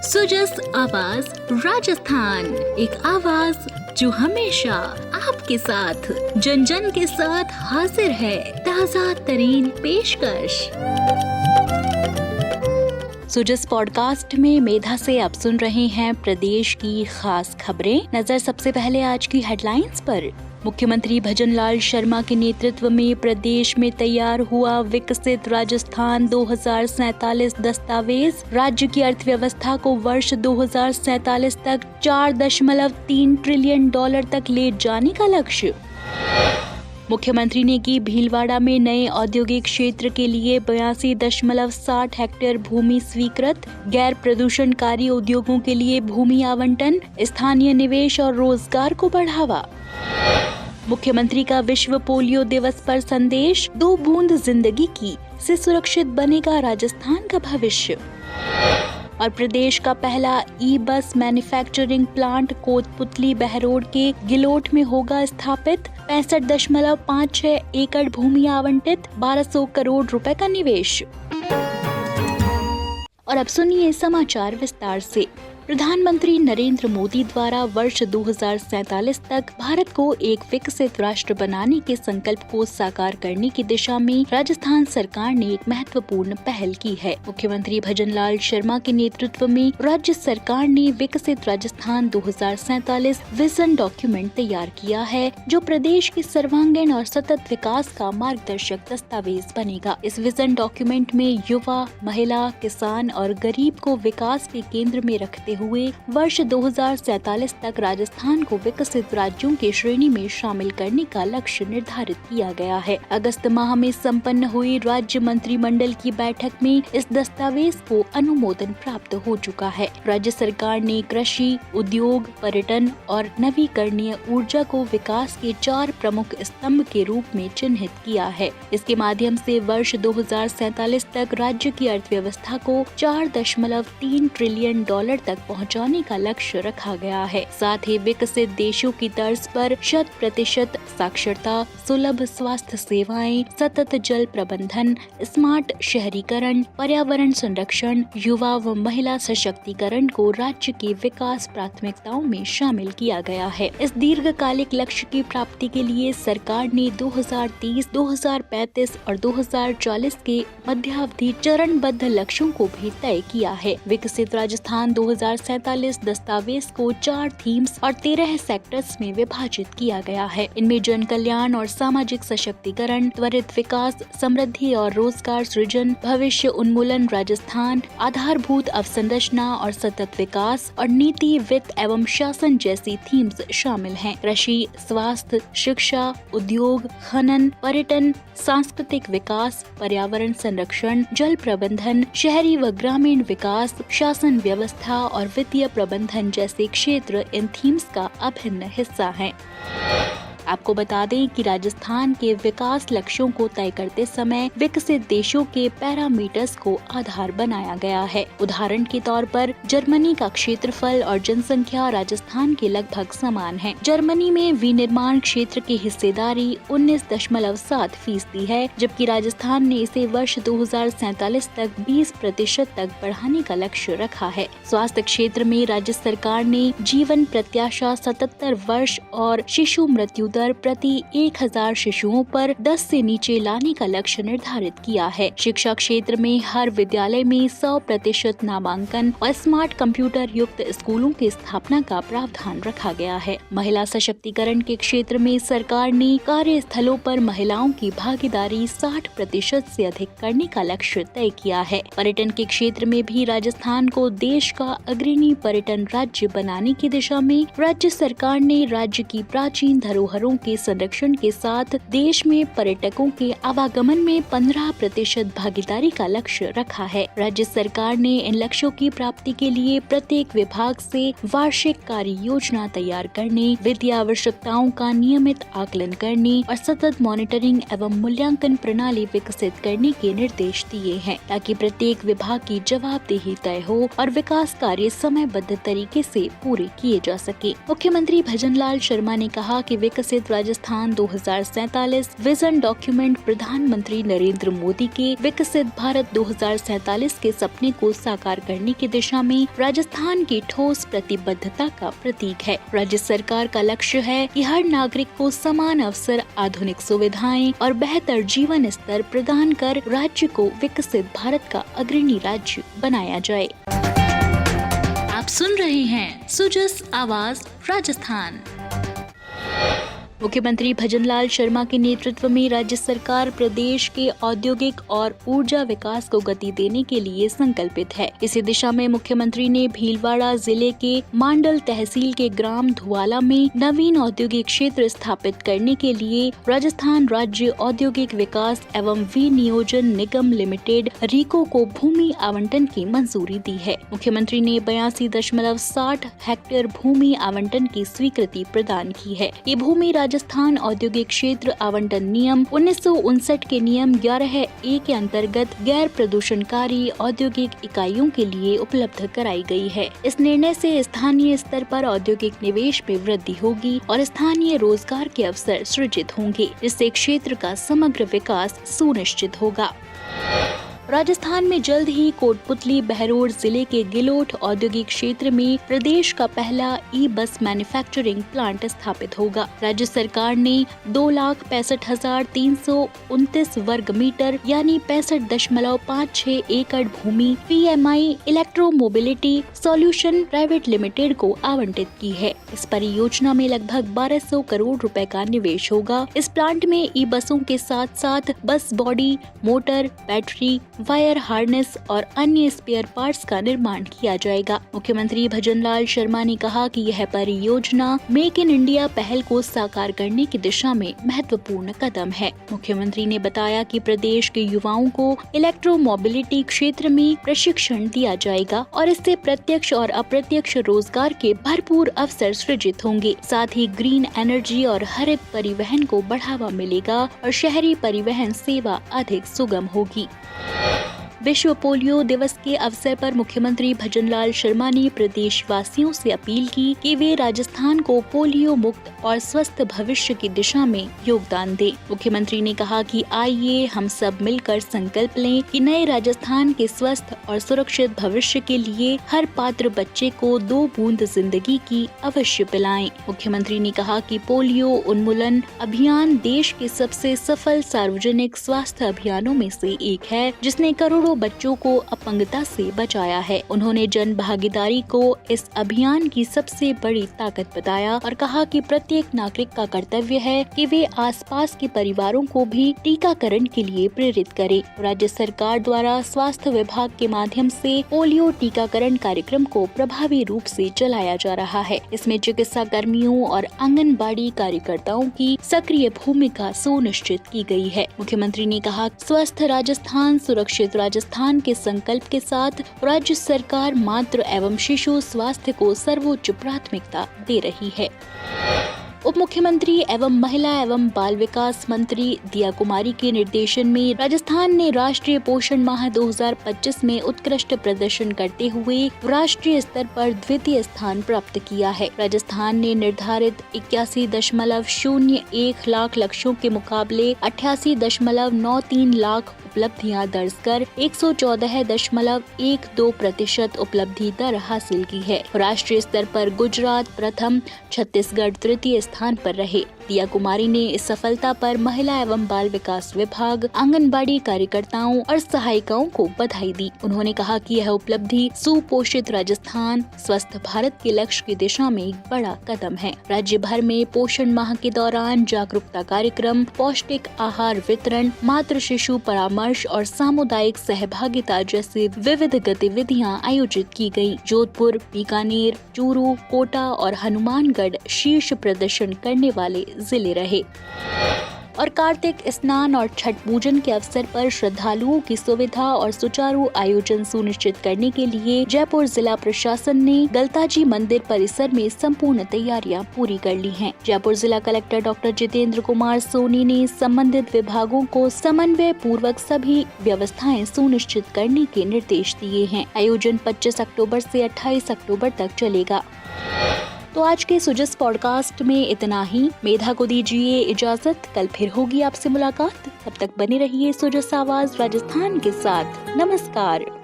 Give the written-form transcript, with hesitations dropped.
सुजस आवाज राजस्थान, एक आवाज जो हमेशा आपके साथ, जन जन के साथ हाजिर है। ताज़ा तरीन पेशकश। सुजस पॉडकास्ट में मेधा से आप सुन रहे हैं प्रदेश की खास खबरें। नजर सबसे पहले आज की हेडलाइंस पर। मुख्यमंत्री भजनलाल शर्मा के नेतृत्व में प्रदेश में तैयार हुआ विकसित राजस्थान 2047 दस्तावेज। राज्य की अर्थव्यवस्था को वर्ष 2047 तक $4.3 ट्रिलियन तक ले जाने का लक्ष्य। मुख्यमंत्री ने की भीलवाड़ा में नए औद्योगिक क्षेत्र के लिए 82.60 हेक्टेयर भूमि स्वीकृत। गैर प्रदूषणकारी उद्योगों के लिए भूमि आवंटन, स्थानीय निवेश और रोजगार को बढ़ावा। मुख्यमंत्री का विश्व पोलियो दिवस पर संदेश, 2 बूंद जिंदगी की से सुरक्षित बनेगा राजस्थान का भविष्य। और प्रदेश का पहला ई बस मैन्युफैक्चरिंग प्लांट कोटपुतली बहरोड के गिलोट में होगा स्थापित। 65.56 एकड़ भूमि आवंटित, 1200 करोड़ रुपए का निवेश। और अब सुनिए समाचार विस्तार से। प्रधानमंत्री नरेंद्र मोदी द्वारा वर्ष 2047 तक भारत को एक विकसित राष्ट्र बनाने के संकल्प को साकार करने की दिशा में राजस्थान सरकार ने एक महत्वपूर्ण पहल की है। मुख्यमंत्री भजनलाल शर्मा के नेतृत्व में राज्य सरकार ने विकसित राजस्थान 2047 विजन डॉक्यूमेंट तैयार किया है, जो प्रदेश के सर्वांगीण और सतत विकास का मार्गदर्शक दस्तावेज बनेगा। इस विजन डॉक्यूमेंट में युवा, महिला, किसान और गरीब को विकास के केंद्र में रखते हुए वर्ष 2047 तक राजस्थान को विकसित राज्यों की श्रेणी में शामिल करने का लक्ष्य निर्धारित किया गया है। अगस्त माह में संपन्न हुई राज्य मंत्रिमंडल की बैठक में इस दस्तावेज को अनुमोदन प्राप्त हो चुका है। राज्य सरकार ने कृषि, उद्योग, पर्यटन और नवीकरणीय ऊर्जा को विकास के 4 प्रमुख स्तंभ के रूप में चिन्हित किया है। इसके माध्यम से वर्ष 2047 तक राज्य की अर्थव्यवस्था को $4.3 ट्रिलियन तक पहुंचाने का लक्ष्य रखा गया है। साथ ही विकसित देशों की तर्ज पर 100% साक्षरता, सुलभ स्वास्थ्य सेवाएं, सतत जल प्रबंधन, स्मार्ट शहरीकरण, पर्यावरण संरक्षण, युवा व महिला सशक्तिकरण को राज्य की विकास प्राथमिकताओं में शामिल किया गया है। इस दीर्घकालिक लक्ष्य की प्राप्ति के लिए सरकार ने 2030, 2035 और 2040 के मध्यावधि चरणबद्ध लक्ष्यों को भी तय किया है। विकसित राजस्थान 2047 दस्तावेज को 4 थीम्स और 13 सेक्टर्स में विभाजित किया गया है। इनमें जन कल्याण और सामाजिक सशक्तिकरण, त्वरित विकास, समृद्धि और रोजगार सृजन, भविष्य उन्मूलन राजस्थान, आधारभूत अवसंरचना और सतत विकास और नीति, वित्त एवं शासन जैसी थीम्स शामिल हैं। कृषि, स्वास्थ्य, शिक्षा, उद्योग, खनन, पर्यटन, सांस्कृतिक विकास, पर्यावरण संरक्षण, जल प्रबंधन, शहरी व ग्रामीण विकास, शासन व्यवस्था और वित्तीय प्रबंधन जैसे क्षेत्र इन थीम्स का अभिन्न हिस्सा हैं। आपको बता दें कि राजस्थान के विकास लक्ष्यों को तय करते समय विकसित देशों के पैरामीटर्स को आधार बनाया गया है। उदाहरण के तौर पर जर्मनी का क्षेत्रफल और जनसंख्या राजस्थान के लगभग समान है। जर्मनी में विनिर्माण क्षेत्र की हिस्सेदारी 19.7% है, जबकि राजस्थान ने इसे वर्ष 2047 तक 20% तक बढ़ाने का लक्ष्य रखा है। स्वास्थ्य क्षेत्र में राज्य सरकार ने जीवन प्रत्याशा 77 वर्ष और शिशु मृत्यु दर प्रति 1000 शिशुओं पर 10 से नीचे लाने का लक्ष्य निर्धारित किया है। शिक्षा क्षेत्र में हर विद्यालय में 100% नामांकन और स्मार्ट कंप्यूटर युक्त स्कूलों की स्थापना का प्रावधान रखा गया है। महिला सशक्तिकरण के क्षेत्र में सरकार ने कार्यस्थलों पर महिलाओं की भागीदारी 60% से अधिक करने का लक्ष्य तय किया है। पर्यटन के क्षेत्र में भी राजस्थान को देश का अग्रणी पर्यटन राज्य बनाने की दिशा में राज्य सरकार ने राज्य की प्राचीन धरोहरों के संरक्षण के साथ देश में पर्यटकों के आवागमन में 15% भागीदारी का लक्ष्य रखा है। राज्य सरकार ने इन लक्ष्यों की प्राप्ति के लिए प्रत्येक विभाग से वार्षिक कार्य योजना तैयार करने, वित्तीय आवश्यकताओं का नियमित आकलन करने और सतत मॉनिटरिंग एवं मूल्यांकन प्रणाली विकसित करने के निर्देश दिए हैं, ताकि प्रत्येक विभाग की जवाबदेही तय हो और विकास कार्य समयबद्ध तरीके से पूरे किए जा सके। मुख्यमंत्री भजनलाल शर्मा ने कहा कि विकसित विकसित राजस्थान 2047 विजन डॉक्यूमेंट प्रधानमंत्री नरेंद्र मोदी के विकसित भारत 2047 के सपने को साकार करने की दिशा में राजस्थान की ठोस प्रतिबद्धता का प्रतीक है। राज्य सरकार का लक्ष्य है कि हर नागरिक को समान अवसर, आधुनिक सुविधाएं और बेहतर जीवन स्तर प्रदान कर राज्य को विकसित भारत का अग्रणी राज्य बनाया जाए। आप सुन रहे हैं सुजस आवाज राजस्थान। मुख्यमंत्री भजनलाल शर्मा के नेतृत्व में राज्य सरकार प्रदेश के औद्योगिक और ऊर्जा विकास को गति देने के लिए संकल्पित है। इसी दिशा में मुख्यमंत्री ने भीलवाड़ा जिले के मांडल तहसील के ग्राम धुआला में नवीन औद्योगिक क्षेत्र स्थापित करने के लिए राजस्थान राज्य औद्योगिक विकास एवं विनियोजन निगम लिमिटेड रीको को भूमि आवंटन की मंजूरी दी है। मुख्यमंत्री ने 82.60 हेक्टेयर भूमि आवंटन की स्वीकृति प्रदान की है। ये भूमि राजस्थान औद्योगिक क्षेत्र आवंटन नियम 1959 के नियम 11A के अंतर्गत गैर प्रदूषणकारी औद्योगिक इकाइयों के लिए उपलब्ध कराई गई है। इस निर्णय से स्थानीय स्तर पर औद्योगिक निवेश में वृद्धि होगी और स्थानीय रोजगार के अवसर सृजित होंगे, जिससे क्षेत्र का समग्र विकास सुनिश्चित होगा। राजस्थान में जल्द ही कोटपुतली बहरोड जिले के गिलोट औद्योगिक क्षेत्र में प्रदेश का पहला ई-बस मैन्युफैक्चरिंग प्लांट स्थापित होगा। राज्य सरकार ने 2,65,329 वर्ग मीटर यानी 65.56 एकड़ भूमि PMI electro mobility solution private limited को आवंटित की है। इस परियोजना में लगभग 1200 करोड़ रुपए का निवेश होगा। इस प्लांट में ई-बसों के साथ साथ बस body, motor, battery, wire harness और अन्य स्पेयर पार्ट्स का निर्माण किया जाएगा। मुख्यमंत्री भजनलाल शर्मा ने कहा कि यह परियोजना मेक इन इंडिया पहल को साकार करने की दिशा में महत्वपूर्ण कदम है। मुख्यमंत्री ने बताया कि प्रदेश के युवाओं को इलेक्ट्रो मोबिलिटी क्षेत्र में प्रशिक्षण दिया जाएगा और इससे प्रत्यक्ष और अप्रत्यक्ष रोजगार के भरपूर अवसर सृजित होंगे। साथ ही ग्रीन एनर्जी और हरित परिवहन को बढ़ावा मिलेगा और शहरी परिवहन सेवा अधिक सुगम होगी। विश्व पोलियो दिवस के अवसर पर मुख्यमंत्री भजनलाल शर्मा ने प्रदेशवासियों से अपील की कि वे राजस्थान को पोलियो मुक्त और स्वस्थ भविष्य की दिशा में योगदान दें। मुख्यमंत्री ने कहा कि आइए हम सब मिलकर संकल्प लें कि नए राजस्थान के स्वस्थ और सुरक्षित भविष्य के लिए हर पात्र बच्चे को 2 बूंद जिंदगी की अवश्य पिलाएं। मुख्यमंत्री ने कहा कि पोलियो उन्मूलन अभियान देश के सबसे सफल सार्वजनिक स्वास्थ्य अभियानों में से एक है, जिसने करोड़ों बच्चों को अपंगता से बचाया है। उन्होंने जन भागीदारी को इस अभियान की सबसे बड़ी ताकत बताया और कहा कि प्रत्येक नागरिक का कर्तव्य है कि वे आसपास के परिवारों को भी टीकाकरण के लिए प्रेरित करें। राज्य सरकार द्वारा स्वास्थ्य विभाग के माध्यम से पोलियो टीकाकरण कार्यक्रम को प्रभावी रूप से चलाया जा रहा है। इसमें चिकित्सा कर्मियों और आंगनबाड़ी कार्यकर्ताओं की सक्रिय भूमिका सुनिश्चित की गई है। मुख्यमंत्री ने कहा, स्वस्थ राजस्थान सुरक्षित राजस्थान के संकल्प के साथ राज्य सरकार मातृ एवं शिशु स्वास्थ्य को सर्वोच्च प्राथमिकता दे रही है। उप मुख्यमंत्री एवं महिला एवं बाल विकास मंत्री दिया कुमारी के निर्देशन में राजस्थान ने राष्ट्रीय पोषण माह 2025 में उत्कृष्ट प्रदर्शन करते हुए राष्ट्रीय स्तर पर द्वितीय स्थान प्राप्त किया है। राजस्थान ने निर्धारित 81.01 लाख लक्ष्यों के मुकाबले 88.93 लाख उपलब्धियां दर्ज कर 114.12% उपलब्धि दर हासिल की है। राष्ट्रीय स्तर पर गुजरात प्रथम, छत्तीसगढ़ तृतीय स्थान पर रहे। दिया कुमारी ने इस सफलता पर महिला एवं बाल विकास विभाग, आंगनबाड़ी कार्यकर्ताओं और सहायिकाओं को बधाई दी। उन्होंने कहा कि यह उपलब्धि सुपोषित राजस्थान, स्वस्थ भारत के लक्ष्य की दिशा में एक बड़ा कदम है। राज्य भर में पोषण माह के दौरान जागरूकता कार्यक्रम, पौष्टिक आहार वितरण, मातृ शिशु परामर्श और सामुदायिक सहभागिता जैसी विविध गतिविधियां आयोजित की गयी। जोधपुर, बीकानेर, चूरू, कोटा और हनुमानगढ़ शीर्ष प्रदर्शन करने वाले जिले रहे। और कार्तिक स्नान और छठ पूजन के अवसर पर श्रद्धालुओं की सुविधा और सुचारू आयोजन सुनिश्चित करने के लिए जयपुर जिला प्रशासन ने गलताजी मंदिर परिसर में संपूर्ण तैयारियां पूरी कर ली हैं। जयपुर जिला कलेक्टर डॉक्टर जितेंद्र कुमार सोनी ने संबंधित विभागों को समन्वय पूर्वक सभी व्यवस्थाएं सुनिश्चित करने के निर्देश दिए हैं। आयोजन 25 अक्टूबर से 28 अक्टूबर तक चलेगा। तो आज के सुजस पॉडकास्ट में इतना ही। मेधा को दीजिए इजाजत, कल फिर होगी आपसे मुलाकात। तब तक बने रहिए सुजस आवाज राजस्थान के साथ। नमस्कार।